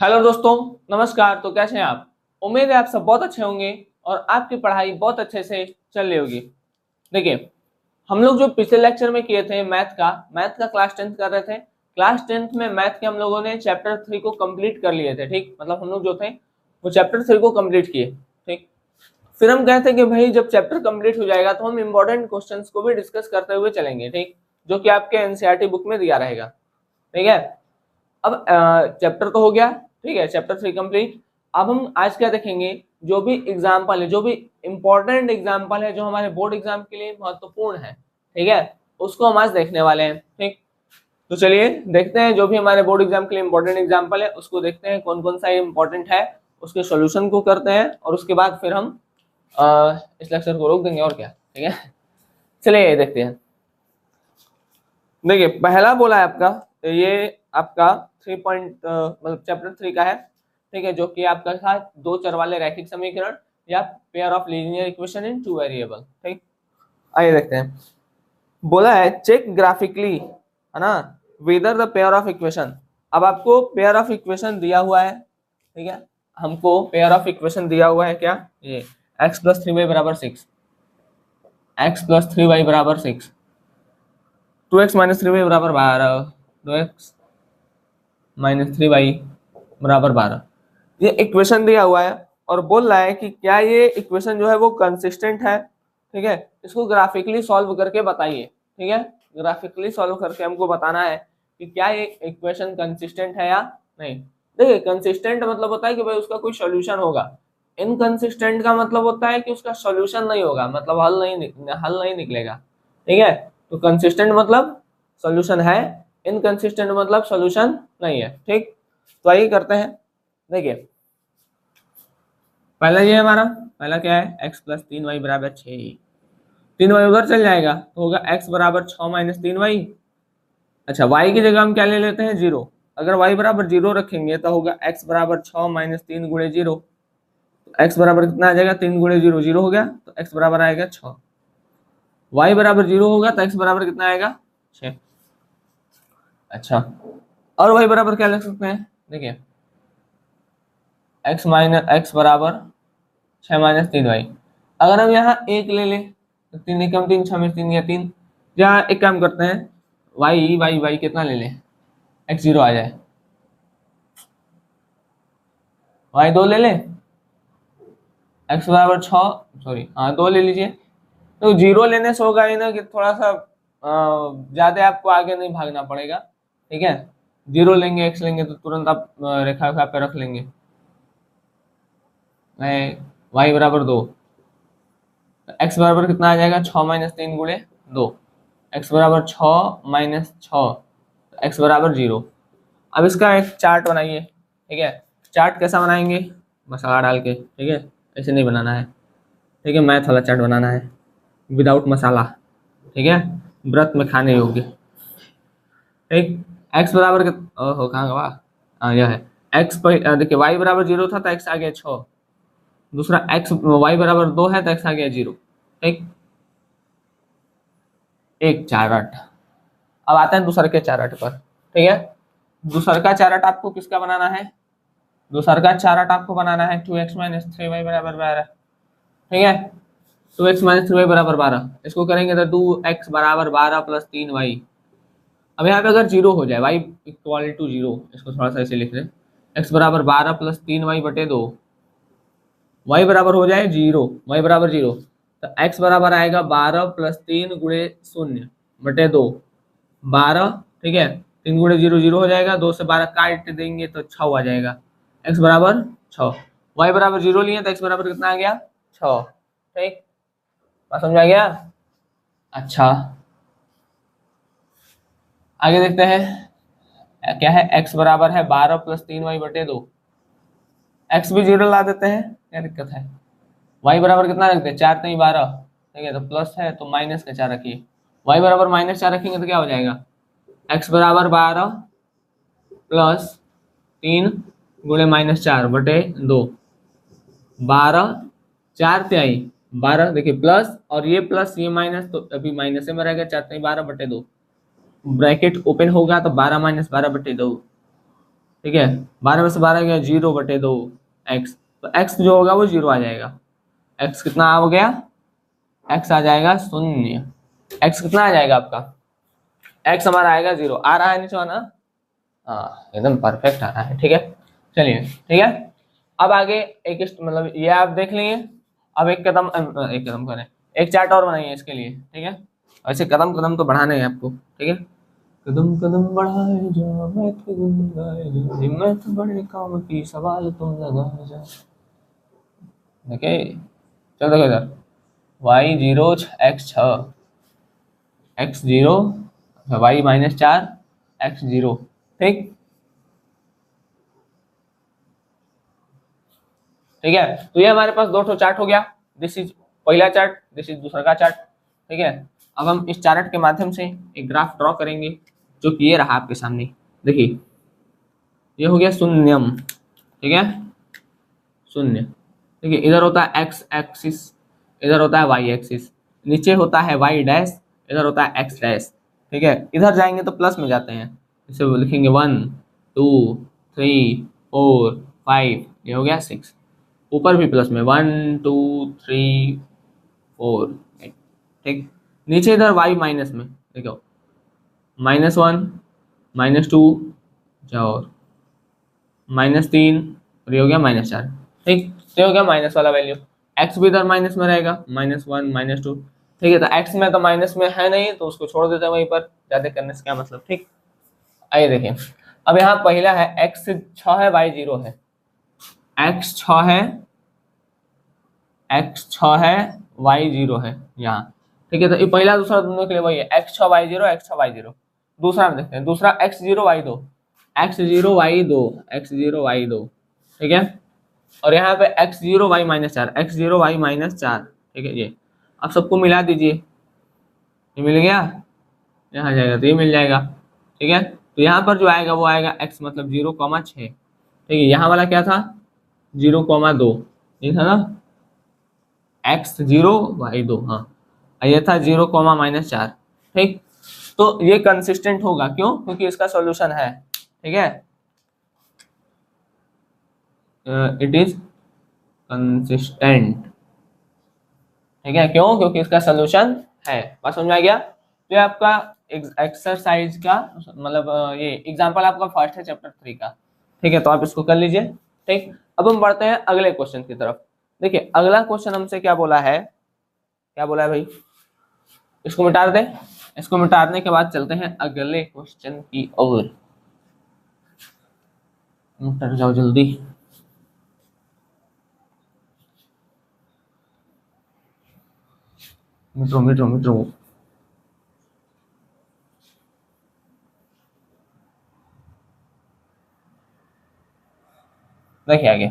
Hello दोस्तों, नमस्कार। तो कैसे हैं आप? उम्मीद है आप सब बहुत अच्छे होंगे और आपकी पढ़ाई बहुत अच्छे से चल रही होगी। देखिए, हम लोग जो पिछले लेक्चर में किए थे मैथ का क्लास 10th कर रहे थे। क्लास 10th में मैथ के हम लोगों ने चैप्टर 3 को कंप्लीट कर लिए थे। ठीक, मतलब हम लोग जो थे वो चैप्टर 3 को कंप्लीट किए। ठीक, फिर हम कहते हैं कि भाई जब चैप्टर कंप्लीट हो जाएगा तो हम इंपॉर्टेंट क्वेश्चंस को भी डिस्कस करते हुए चलेंगे। ठीक, जो कि आपके एनसीईआरटी बुक में दिया रहेगा। ठीक है, अब चैप्टर तो हो गया। ठीक है, चैप्टर 3 कंप्लीट। अब हम आज क्या देखेंगे, जो भी एग्जाम्पल है, जो भी इंपॉर्टेंट एग्जाम्पल है, जो हमारे बोर्ड एग्जाम के लिए महत्वपूर्ण है, ठीक है, उसको हम आज देखने वाले हैं। ठीक, तो चलिए देखते हैं जो भी हमारे बोर्ड एग्जाम के लिए इंपॉर्टेंट एग्जाम्पल है उसको देखते हैं, कौन कौन सा इंपॉर्टेंट है, उसके सॉल्यूशन को करते हैं और उसके बाद फिर हम इस लेक्चर को रोक देंगे और क्या। ठीक है, चलिए देखते हैं। देखिए, पहला बोला है आपका, ये आपका 3 पॉइंट मतलब चैप्टर 3 का है। ठीक है, जो कि आपका था दो चर वाले रैखिक समीकरण या pair of linear equation in two variable. ठीक, आइए देखते हैं। बोला है चेक ग्राफिकली, है ना, whether the pair of equation. अब आपको पेयर ऑफ इक्वेशन दिया हुआ है। ठीक है, हमको पेयर ऑफ इक्वेशन दिया हुआ है क्या, ये x प्लस 3y बराबर 6, x प्लस 3y बराबर 6, 2x माइनस 3y बराबर 12, 2x माइनस 3y बराबर 12। ये इक्वेशन दिया हुआ है और बोल रहा है कि क्या ये इक्वेशन जो है वो कंसिस्टेंट है। ठीक है, इसको ग्राफिकली सॉल्व करके बताइए। ठीक है, ग्राफिकली सॉल्व करके हमको बताना है कि क्या ये इक्वेशन कंसिस्टेंट है या नहीं। देखिए, कंसिस्टेंट मतलब होता है कि भाई उसका कोई सॉल्यूशन होगा। इनकंसिस्टेंट का मतलब होता है कि उसका सॉल्यूशन नहीं होगा, मतलब हल नहीं निकलेगा। ठीक है, तो कंसिस्टेंट मतलब सॉल्यूशन है, इनकंसिस्टेंट मतलब सॉल्यूशन नहीं है। ठीक, तो आइए करते हैं। देखिए, पहला ये हमारा पहला क्या है, x प्लस 3y बराबर 6। 3y उधर चल जाएगा तो होगा x बराबर 6 माइनस 3y। अच्छा, y की जगह हम क्या ले लेते हैं, 0। अगर y बराबर 0 रखेंगे तो होगा x बराबर 6 माइनस 3 गुणे 0। x बराबर कितना आ जाएगा, 3 गुणे 0 0 हो गया, तो x बराबर आएगा 6। y बराबर 0 होगा तो x बराबर कितना आएगा, 6। अच्छा, और y बराबर क्या लिख सकते हैं, देखिए x बराबर 6 माइनस 3y। अगर हम यहाँ एक ले लें तो 3 एकम 3, 6 में 3 या 3। यहाँ एक काम करते हैं, y कितना ले लें, x0 आ जाए, y2 ले लें, x बराबर 6, सॉरी हाँ 2 ले लीजिए। तो 0 लेने से होगा ये ना कि थोड़ा सा ज्यादा आपको आगे नहीं भागना पड़ेगा। ठीक है, 0 लेंगे, x लेंगे तो तुरंत आप रेखा पे रख लेंगे। y बराबर 2, x बराबर कितना आ जाएगा, 6 माइनस 3 गुणे 2। x बराबर 6 माइनस 6, x बराबर 0। अब इसका एक चार्ट बनाइए। ठीक है, चार्ट कैसा बनाएंगे, मसाला डाल के। ठीक है, ऐसे नहीं बनाना है। ठीक है, मैथ वाला चार्ट बनाना है, विदाउट मसाला। ठीक है, व्रत में खाने योग्य। ठीक, x बराबर ओहो कहाँ गवा, हाँ यह है x पर। देखिए y बराबर 0 था तो x आ गया 6। दूसरा y बराबर 2 है तो x आ गया 0। ठीक, एक चार्ट। अब आते हैं दूसरे के चार्ट पर। ठीक है, दूसर का चार्ट आपको किसका बनाना है, दूसर का चार्ट आपको बनाना है 2x माइनस 3y बराबर 12। ठीक है, 2x माइनस 3y बराबर 12, इसको करेंगे तो 2x बराबर 12 प्लस 3y। अब यहाँ पे अगर 0 हो जाए, y इक्वल टू 0, इसको थोड़ा सा ऐसे लिख रहे, x बराबर 12 प्लस 3y बटे 2, y बराबर हो जाए 0, y बराबर 0, तो x बराबर आएगा 12 प्लस 3 गुणे 0 बटे 2, 12। ठीक है, 3 गुणे 0 0 हो जाएगा, 2 से 12 काट देंगे तो 6 आ जाएगा, x बराबर 6। y बराबर 0 लिए तो x बराबर कितना आ गया, 6। ठीक, बात समझ आ गया। अच्छा, आगे देखते हैं क्या है, x बराबर है 12 प्लस 3y बटे 2। x भी 0 ला देते हैं, क्या दिक्कत है। y बराबर कितना रखते हैं, 4 3 12। ठीक है, तो प्लस है तो माइनस का 4 रखिए, y बराबर माइनस 4 रखेंगे तो क्या हो जाएगा, x बराबर 12 प्लस 3 गुणे माइनस 4 बटे 2, 12 4 त्याई 12। देखिए प्लस और ये प्लस ये माइनस, तो अभी माइनस में रहेगा, 4 3 12 बटे 2, ब्रैकेट ओपन होगा तो 12 माइनस 12 बटे 2। ठीक है, 12 में से 12 गया 0/2 एक्स, तो एक्स जो होगा वो 0 आ जाएगा। एक्स कितना हो गया, एक्स आ जाएगा 0। एक्स कितना आ जाएगा आपका, एक्स हमारा आएगा 0। आ रहा है नीचे ना, हाँ एकदम परफेक्ट आ रहा है। ठीक है, चलिए ठीक है। अब आगे एक मतलब ये आप देख लिए। अब एक कदम करें, एक चार्ट और बनाइए इसके लिए। ठीक है, ऐसे कदम कदम तो बढ़ाने हैं आपको। ठीक है, कदम कदम बढ़ाए जाओ, मैं कदम गाए जाओ, हिम्मत बड़े काम की, सवाल तुम लगाए जाओ। ओके, चलो देखो इधर, y0 x6, x0 y-4 x0। ठीक, ठीक है, तो ये हमारे पास दो ठो चार्ट हो गया। दिस इज पहला चार्ट, दिस इज दूसरा का चार्ट। ठीक है, अब हम इस चार्ट के माध्यम से एक ग्राफ ड्रॉ करेंगे, जो कि ये रहा आपके सामने। देखिए, ये हो गया शून्यम। ठीक है, शून्य। ठीक है, इधर होता है एक्स एक्सिस, इधर होता है वाई एक्सिस, नीचे होता है वाई डैश, इधर होता है एक्स डैश। ठीक है, इधर जाएंगे तो प्लस में जाते हैं, इसे लिखेंगे 1 2 3 4 5, ये हो गया 6। ऊपर भी प्लस में 1 2 3 4 8। ठीक, नीचे इधर वाई माइनस में देखो, -1 -2 और -3, और ये हो गया -4। ठीक, तो ये हो गया माइनस वाला वैल्यू। एक्स भी इधर माइनस में रहेगा, -1 -2। ठीक है, तो एक्स में तो माइनस में है नहीं, तो उसको छोड़ देते हैं वहीं पर, ज्यादा करने से क्या मतलब। ठीक, आइए देखें। अब यहाँ पहला है एक्स 6 है, वाई 0 है। एक्स 6 है, एक्स 6 है, वाई 0 है यहाँ। ठीक है, तो ये पहला दूसरा दोनों के लिए वही है, एक्स 6 वाई 0, एक्स 6 वाई 0। दूसरा में देखते हैं, दूसरा x 0 y 2, x 0 y 2, x 0 y 2। ठीक है, और यहाँ पे x0y-4, x0y-4। ठीक है, ये अब सबको मिला दीजिए, ये मिल गया, यहाँ जाएगा तो ये मिल जाएगा। ठीक है, तो यहाँ पर जो आएगा वो आएगा x मतलब 0,6। ठीक है, यहाँ वाला क्या था, 0,2, ये था ना, x0y2। हाँ, ये था 0,-4। ठीक, तो ये कंसिस्टेंट होगा, क्यों, क्योंकि इसका सॉल्यूशन है। ठीक है, इट इज कंसिस्टेंट। ठीक है, क्यों, क्योंकि इसका सोल्यूशन है। बात समझ में आ गया। तो ये आपका एक्सरसाइज का मतलब ये एग्जांपल आपका फर्स्ट है चैप्टर 3 का। ठीक है, तो आप इसको कर लीजिए। ठीक, अब हम बढ़ते हैं अगले क्वेश्चन की तरफ। देखिए, अगला क्वेश्चन हमसे क्या बोला है, क्या बोला है भाई, इसको मिटा दें। इसको मिटाने के बाद चलते हैं अगले क्वेश्चन की ओर। मिट जाओ जल्दी। मिट्रो मिट्रो मिट्रो। देखिए आगे,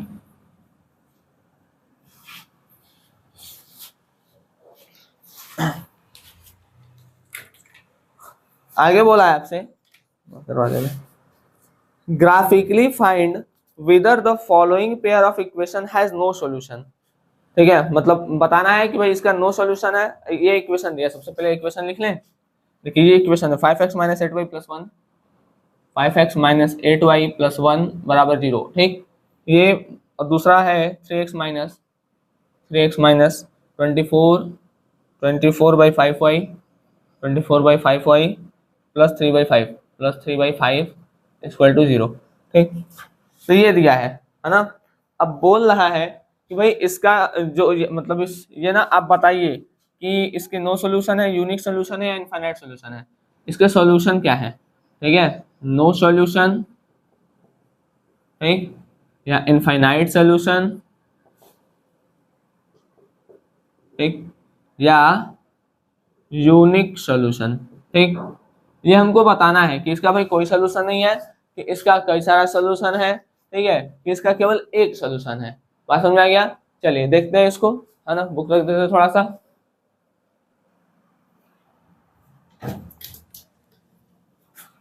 आगे बोला है आपसे दरवाजे में, graphically find whether the following pair of equation has no solution. ठीक है, मतलब बताना है कि भाई इसका नो सॉल्यूशन है। ये इक्वेशन दिया, सबसे पहले इक्वेशन लिख लें। देखिए, ये इक्वेशन है 5x - 8y + 1, 5x - 8y + 1 = 0। ठीक, ये, और दूसरा है 3x - 24 24/5y, 24/5y +3/5 +3/5 = 0। ठीक, तो ये दिया है ना। अब बोल रहा है कि भाई इसका जो मतलब ये ना, आप बताइए कि इसके नो सॉल्यूशन है, यूनिक सॉल्यूशन है या इनफाइनाइट सॉल्यूशन है। इसके सॉल्यूशन क्या है, ठीक है, नो सॉल्यूशन, ठीक, या इनफाइनाइट सॉल्यूशन, ठीक, या यूनिक सॉल्यूशन। ठीक, ये हमको बताना है कि इसका भाई कोई सॉल्यूशन नहीं है, कि इसका कई सारा सॉल्यूशन है, ठीक है, कि इसका केवल एक सॉल्यूशन है। बात समझ आ गया। चलिए देखते हैं इसको, है ना, बुक रख देते हैं थोड़ा सा।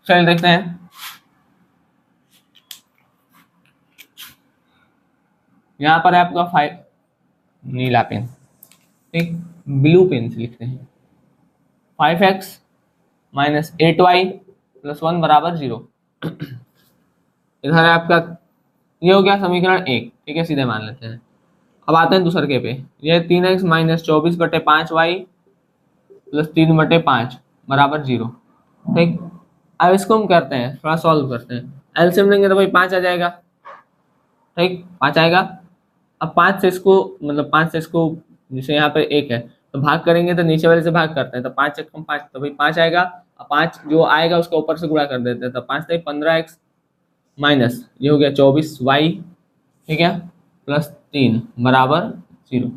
चलिए देखते हैं, यहाँ पर है आपका 5, नीला पेन, ठीक, ब्लू पेन से लिखते हैं, 5x - 8y + 1 = 0। इधर है आपका, ये हो गया समीकरण 1, ठीक है, सीधे मान लेते हैं। अब आते हैं दूसरे के पे, ये 3x माइनस 24/5y प्लस 3/5 बराबर 0, ठीक। अब इसको हम करते हैं, थोड़ा सॉल्व करते हैं, एलसीएम लेंगे तो भाई 5 आ जाएगा, ठीक, 5 आएगा। अब 5 से इसको, मतलब 5 से इसको, जैसे यहाँ पे 1 है तो भाग करेंगे तो नीचे वाले से भाग करते हैं, तो 5 1 5, तो भाई 5 आएगा। अब 5 जो आएगा उसका ऊपर से गुणा कर देते हैं, तो 5 नहीं 15x माइनस ये हो गया 24y, ठीक है, प्लस 3 बराबर 0,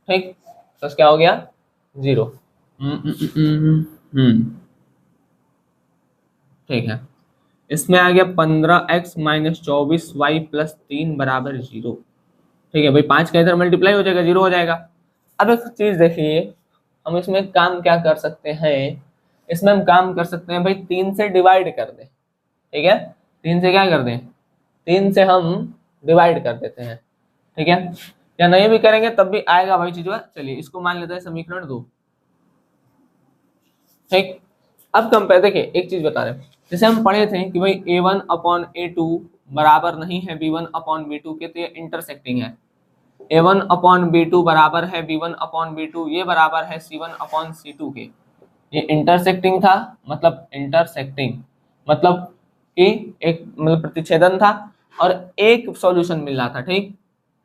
ठीक। तो क्या हो गया 0। ठीक है, इसमें आ गया 15x माइनस 24y प्लस 3 बराबर 0, ठीक है भाई। 5 का इधर मल्टीप्लाई हो जाएगा, 0 हो जाएगा। अब एक चीज देखिए, हम इसमें काम क्या कर सकते हैं, इसमें हम काम कर सकते हैं भाई 3 से डिवाइड कर दें, ठीक है, 3 से क्या कर दें, 3 से हम डिवाइड कर देते हैं, ठीक है, या नहीं भी करेंगे तब भी आएगा भाई चीज। चलिए इसको मान लेते हैं समीकरण 2, ठीक। अब कंपेयर, देखिए एक चीज बता रहे हैं, जैसे हम पढ़े थे कि भाई a1/a2 बराबर नहीं है b1/b2 के, तो ये इंटरसेक्टिंग है। a1/b2 बराबर है b1/b2, ये बराबर है c1/c2 के, ये इंटरसेक्टिंग था, मतलब इंटरसेक्टिंग मतलब कि एक मतलब प्रतिच्छेदन था और एक सॉल्यूशन मिल रहा था, ठीक।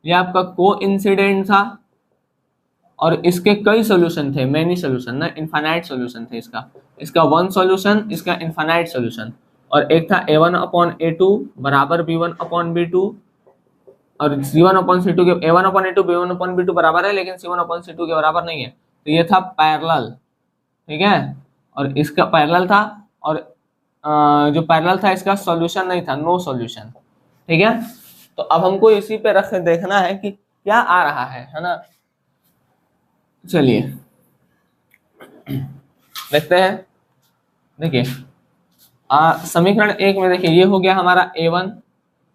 ये आपका कोइंसिडेंट था और इसके कई सॉल्यूशन थे, मेनी सॉल्यूशन ना, इनफाइनाइट सॉल्यूशन थे। इसका 1 सॉल्यूशन, इसका इनफाइनाइट सॉल्यूशन, और एक था a1/a2 बराबर b1/b2 और c1/c2 के, a1/a2 b1/b2 बराबर है लेकिन c1/c2 के बराबर नहीं है, तो ये था पैरेलल, ठीक है, और इसका पैरेलल था, और जो पैरेलल था इसका सॉल्यूशन नहीं था, नो सॉल्यूशन, ठीक है। तो अब हमको इसी पे रख देखना है कि क्या आ रहा है ना। चलिए देखते हैं, देखिए समीकरण 1 में देखिए, ये हो गया हमारा a1,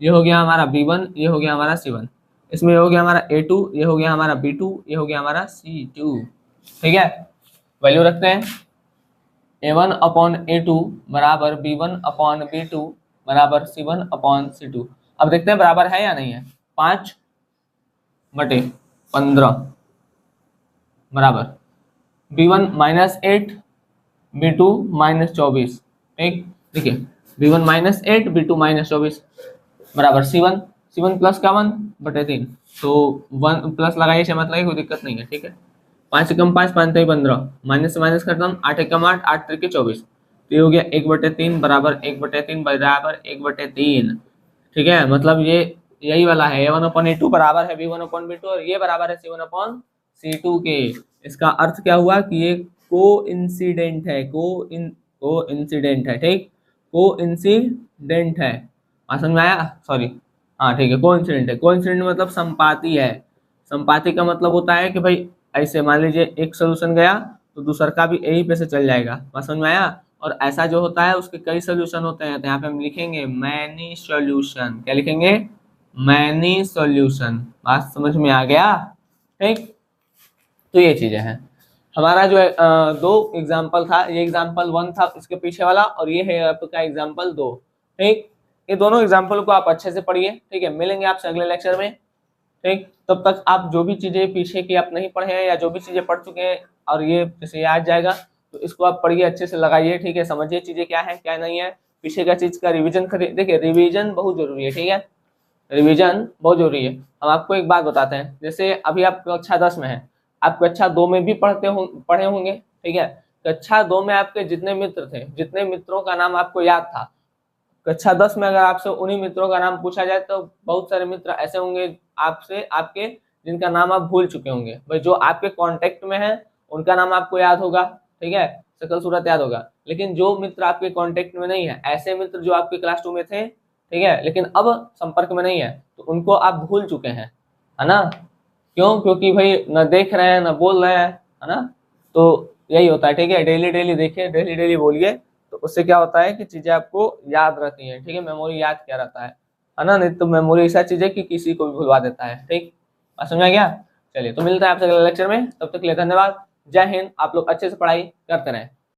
ये हो गया हमारा b1, ये हो गया हमारा c1, इसमें ये हो गया हमारा a2, ये हो गया हमारा b2, ये हो गया हमारा c2, ठीक है। वैल्यू रखते हैं, a1/a2 बराबर b1/b2 बराबर c1/c2। अब देखते हैं बराबर है या नहीं है। 5/15 बराबर b1 -8 b2 -24, ठीक। देखिए b1 -8 b2 -24 बराबर c1 प्लस का 1/3, तो 1 प्लस लगाइए, क्षमा लगाइए, कोई दिक्कत नहीं है, ठीक है। 5 से कम 5, 5 15, माइनस से माइनस खत्म, 8 एकम 8, 8 त्रिके 24, तो ये हो गया 1/3 बराबर 1/3 बराबर 1/3, ठीक है। मतलब ये यही वाला है, a1/a2 बराबर है b1/b2 और ये बराबर है c1/c2 के। इसका अर्थ क्या हुआ कि ये कोइंसिडेंट है, कोइंसिडेंट है, ठीक, कोइंसिडेंट है। समझ में आया, सॉरी, हाँ ठीक है, कोइंसिडेंट है। कोइंसिडेंट मतलब संपाती है। संपाती का मतलब होता है कि भाई ऐसे मान लीजिए एक सोल्यूशन गया तो दूसर का भी यही पे से चल जाएगा, बात समझ में आया। और ऐसा जो होता है उसके कई सोल्यूशन होते हैं, तो यहाँ पे हम लिखेंगे मैनी सॉल्यूशन, क्या लिखेंगे, मैनी सॉल्यूशन। बात समझ में आ गया, ठीक। तो ये चीजें हैं हमारा जो है, दो एग्जाम्पल था, ये एग्जाम्पल 1 था इसके पीछे वाला, और ये है आपका एग्जाम्पल 2, ठीक। ये दोनों एग्जाम्पल को आप अच्छे से पढ़िए, ठीक है। मिलेंगे आपसे अगले लेक्चर में, ठीक। तब तक आप जो भी चीजें पीछे की आप नहीं पढ़े हैं या जो भी चीजें पढ़ चुके हैं और ये जैसे याद जाएगा, तो इसको आप पढ़िए, अच्छे से लगाइए, ठीक है। समझिए चीजें क्या है क्या नहीं है, पीछे का चीज का रिवीजन करिए। देखिए रिवीजन बहुत जरूरी है, ठीक है, रिवीजन बहुत जरूरी है। हम आपको एक बात बताते हैं, जैसे अभी आप कक्षा 10 में है, आप कक्षा 2 में भी पढ़े होंगे, ठीक है। कक्षा 2 में आपके जितने मित्र थे, जितने मित्रों का नाम आपको याद था, कक्षा 10 में अगर आपसे उन्हीं मित्रों का नाम पूछा जाए तो बहुत सारे मित्र ऐसे होंगे आपसे, आपके, जिनका नाम आप भूल चुके होंगे। भाई जो आपके कांटेक्ट में है उनका नाम आपको याद होगा, ठीक है, शकल सूरत याद होगा, लेकिन जो मित्र आपके कांटेक्ट में नहीं है, ऐसे मित्र जो आपके क्लास 2 में थे, ठीक है, लेकिन अब संपर्क में नहीं है, तो उनको आप भूल चुके हैं, है ना। क्यों, क्योंकि भाई न देख रहे हैं न बोल रहे हैं, है ना। तो यही होता है, ठीक है। डेली डेली देखिए, डेली डेली बोलिए, तो उससे क्या होता है कि चीजें आपको याद रहती हैं, ठीक है। मेमोरी याद क्या रहता है ना, नहीं तो मेमोरी ऐसा चीज है कि किसी को भी भुलवा देता है, ठीक। समझ गया। चलिए तो मिलता है आपसे अगले लेक्चर में, तब तक के लिए धन्यवाद, जय हिंद। आप लोग अच्छे से पढ़ाई करते रहें।